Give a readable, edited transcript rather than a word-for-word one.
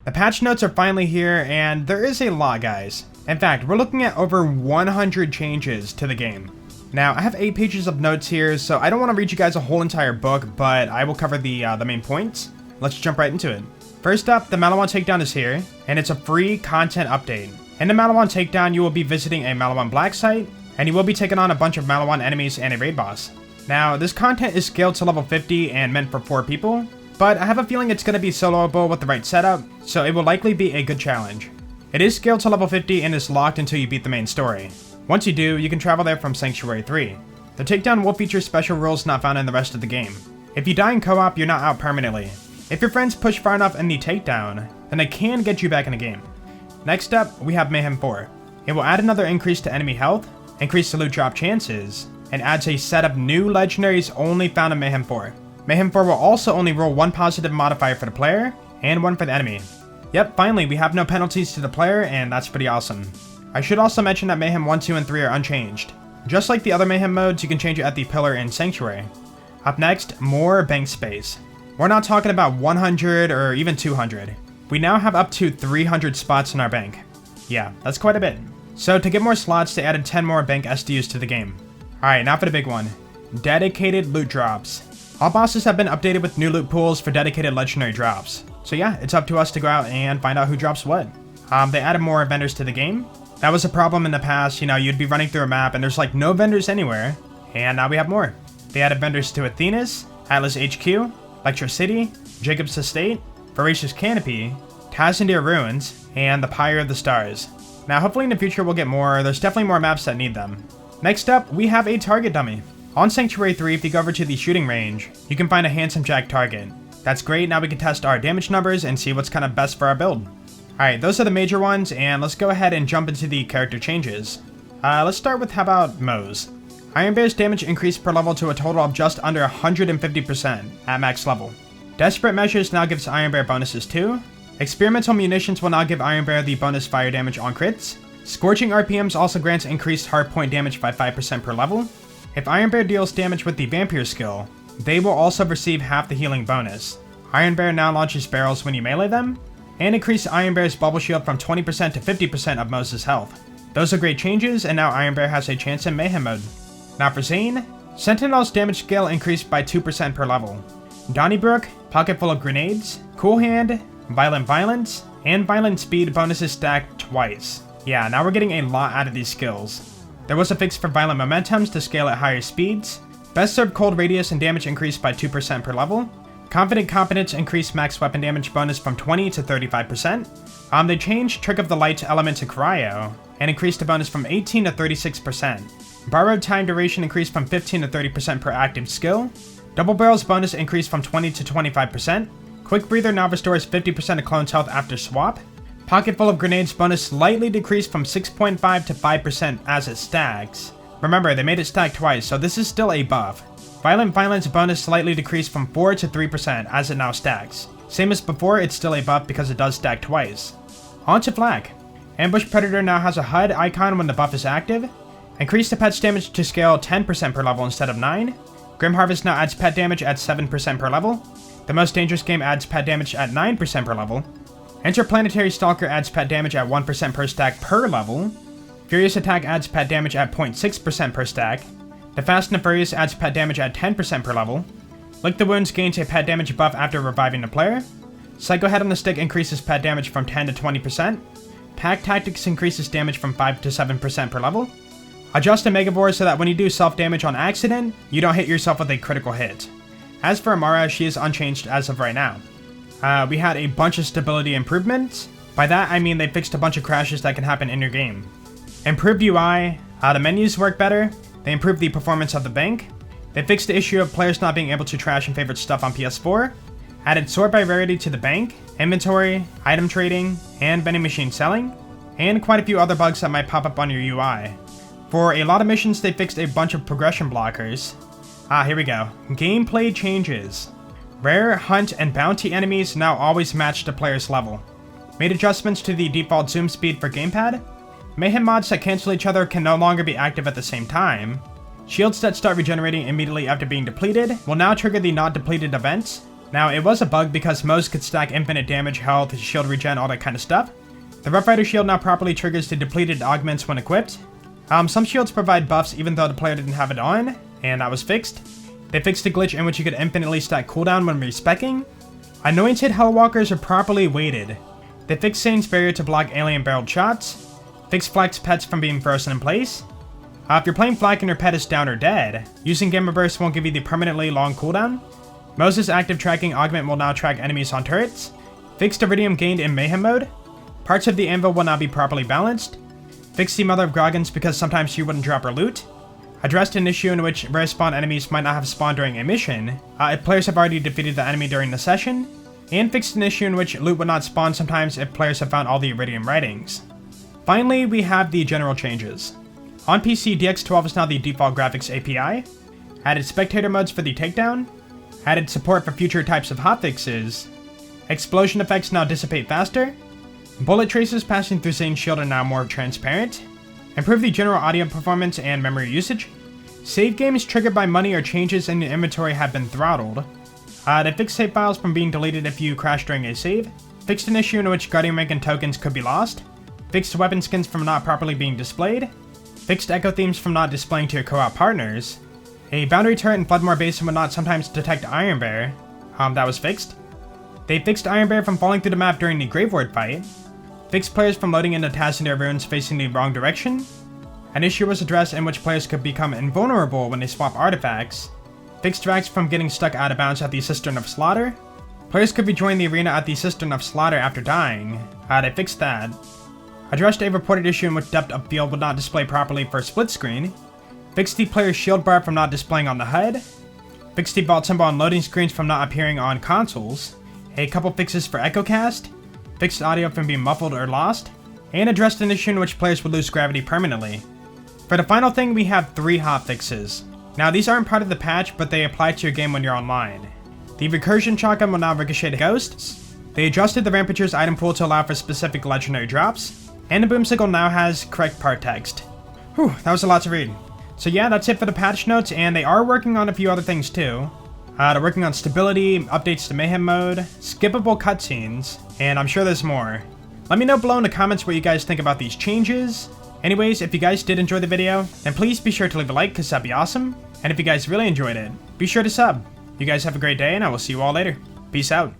The patch notes are finally here, and there is a lot, guys. In fact, we're looking at over 100 changes to the game. Now, I have 8 pages of notes here, so I don't want to read you guys a whole entire book, but I will cover the main points. Let's jump right into it. First up, the Maliwan takedown is here, and it's a free content update. In the Maliwan takedown, you will be visiting a Maliwan black site, and you will be taking on a bunch of Maliwan enemies and a raid boss. Now, this content is scaled to level 50 and meant for 4 people, but I have a feeling it's going to be soloable with the right setup, so it will likely be a good challenge. It is scaled to level 50 and is locked until you beat the main story. Once you do, you can travel there from Sanctuary 3. The takedown will feature special rules not found in the rest of the game. If you die in co-op, you're not out permanently. If your friends push far enough in the takedown, then they can get you back in the game. Next up, we have Mayhem 4. It will add another increase to enemy health, increase the loot drop chances, and adds a set of new legendaries only found in Mayhem 4. Mayhem 4 will also only roll 1 positive modifier for the player, and 1 for the enemy. Yep, finally, we have no penalties to the player, and that's pretty awesome. I should also mention that Mayhem 1, 2, and 3 are unchanged. Just like the other Mayhem modes, you can change it at the Pillar and Sanctuary. Up next, more bank space. We're not talking about 100 or even 200. We now have up to 300 spots in our bank. Yeah, that's quite a bit. So to get more slots, they added 10 more bank SDUs to the game. Alright, now for the big one. Dedicated loot drops. All bosses have been updated with new loot pools for dedicated legendary drops. So yeah, it's up to us to go out and find out who drops what. They added more vendors to the game. That was a problem in the past, you'd be running through a map and there's like no vendors anywhere. And now we have more. They added vendors to Athena's, Atlas HQ, Lecture City, Jacob's Estate, Voracious Canopy, Tazendir Ruins, and the Pyre of the Stars. Now hopefully in the future we'll get more, there's definitely more maps that need them. Next up, we have a target dummy. On Sanctuary 3, if you go over to the shooting range, you can find a Handsome Jack target. That's great, now we can test our damage numbers and see what's kind of best for our build. Alright, those are the major ones, and let's go ahead and jump into the character changes. Let's start with, how about Moze? Iron Bear's damage increased per level to a total of just under 150% at max level. Desperate Measures now gives Iron Bear bonuses too. Experimental Munitions will now give Iron Bear the bonus fire damage on crits. Scorching RPMs also grants increased hardpoint damage by 5% per level. If Iron Bear deals damage with the Vampire skill, they will also receive half the healing bonus. Iron Bear now launches barrels when you melee them, and increase Iron Bear's bubble shield from 20% to 50% of Moze's health. Those are great changes, and now Iron Bear has a chance in Mayhem mode. Now for Zane, Sentinel's damage scale increased by 2% per level. Donnybrook, Pocket Full of Grenades, Cool Hand, Violent Violence, and Violent Speed bonuses stacked twice. Yeah, now we're getting a lot out of these skills. There was a fix for Violent Momentums to scale at higher speeds. Best Served Cold Radius and damage increased by 2% per level. Confident Competence increased max weapon damage bonus from 20 to 35%. They changed Trick of the Light element to Cryo, and increased the bonus from 18 to 36%. Borrowed Time Duration increased from 15 to 30% per active skill. Double Barrel's bonus increased from 20 to 25%. Quick Breather now restores 50% of clone's health after swap. Pocket Full of Grenades bonus slightly decreased from 6.5 to 5% as it stacks. Remember, they made it stack twice, so this is still a buff. Violent Violence bonus slightly decreased from 4 to 3% as it now stacks. Same as before, it's still a buff because it does stack twice. On to Flak. Ambush Predator now has a HUD icon when the buff is active. Increase the pet's damage to scale 10% per level instead of 9. Grim Harvest now adds pet damage at 7% per level. The Most Dangerous Game adds pet damage at 9% per level. Interplanetary Stalker adds pet damage at 1% per stack per level. Furious Attack adds pet damage at 0.6% per stack. The Fast and the Furious adds pet damage at 10% per level. Lick the Wounds gains a pet damage buff after reviving the player. Psycho Head on the Stick increases pet damage from 10 to 20%. Pack Tactics increases damage from 5 to 7% per level. Adjust the Megavore so that when you do self-damage on accident, you don't hit yourself with a critical hit. As for Amara, she is unchanged as of right now. We had a bunch of stability improvements. By that, I mean they fixed a bunch of crashes that can happen in your game. Improved UI, the menus work better, they improved the performance of the bank, they fixed the issue of players not being able to trash and favorite stuff on PS4, added sort by rarity to the bank, inventory, item trading, and vending machine selling, and quite a few other bugs that might pop up on your UI. For a lot of missions, they fixed a bunch of progression blockers. Here we go. Gameplay changes. Rare, hunt, and bounty enemies now always match the player's level. Made adjustments to the default zoom speed for gamepad. Mayhem mods that cancel each other can no longer be active at the same time. Shields that start regenerating immediately after being depleted will now trigger the not depleted events. Now, it was a bug because most could stack infinite damage, health, shield regen, all that kind of stuff. The Rough Rider shield now properly triggers the depleted augments when equipped. Some shields provide buffs even though the player didn't have it on, and that was fixed. They fixed a glitch in which you could infinitely stack cooldown when respecking. Anointed Hellwalkers are properly weighted. They fixed Saint's barrier to block alien barreled shots. Fixed Flak's pets from being frozen in place. If you're playing Flak and your pet is down or dead, using Gamma Burst won't give you the permanently long cooldown. Moses' active tracking augment will now track enemies on turrets. Fixed Iridium gained in Mayhem mode. Parts of the anvil will now be properly balanced. Fixed the Mother of Groggins because sometimes she wouldn't drop her loot. Addressed an issue in which rare spawn enemies might not have spawned during a mission, if players have already defeated the enemy during the session. And fixed an issue in which loot would not spawn sometimes if players have found all the Iridium writings. Finally, we have the general changes. On PC, DX12 is now the default graphics API. Added spectator modes for the takedown. Added support for future types of hotfixes. Explosion effects now dissipate faster. Bullet traces passing through Zane's shield are now more transparent. Improve the general audio performance and memory usage. Save games triggered by money or changes in your inventory have been throttled. They fixed save files from being deleted if you crash during a save. Fixed an issue in which Guardian rank and tokens could be lost. Fixed weapon skins from not properly being displayed. Fixed echo themes from not displaying to your co-op partners. A boundary turret in Floodmore Basin would not sometimes detect Iron Bear. That was fixed. They fixed Iron Bear from falling through the map during the Grave Ward fight. Fixed players from loading into Tassindir ruins facing the wrong direction. An issue was addressed in which players could become invulnerable when they swap artifacts. Fixed Drax from getting stuck out of bounds at the Cistern of Slaughter. Players could rejoin the arena at the Cistern of Slaughter after dying. They fixed that. Addressed a reported issue in which depth of field would not display properly for split screen. Fixed the player's shield bar from not displaying on the HUD. Fixed the vault symbol on loading screens from not appearing on consoles. A couple fixes for EchoCast. Fixed audio from being muffled or lost. And addressed an issue in which players would lose gravity permanently. For the final thing, we have 3 hotfixes. Now, these aren't part of the patch, but they apply to your game when you're online. The recursion shotgun will now ricochet ghosts. They adjusted the Rampageur's item pool to allow for specific legendary drops. And the boomsicle now has correct part text. Whew, that was a lot to read. So yeah, that's it for the patch notes, and they are working on a few other things too. They're working on stability, updates to Mayhem mode, skippable cutscenes, and I'm sure there's more. Let me know below in the comments what you guys think about these changes. Anyways, if you guys did enjoy the video, then please be sure to leave a like because that'd be awesome. And if you guys really enjoyed it, be sure to sub. You guys have a great day, and I will see you all later. Peace out.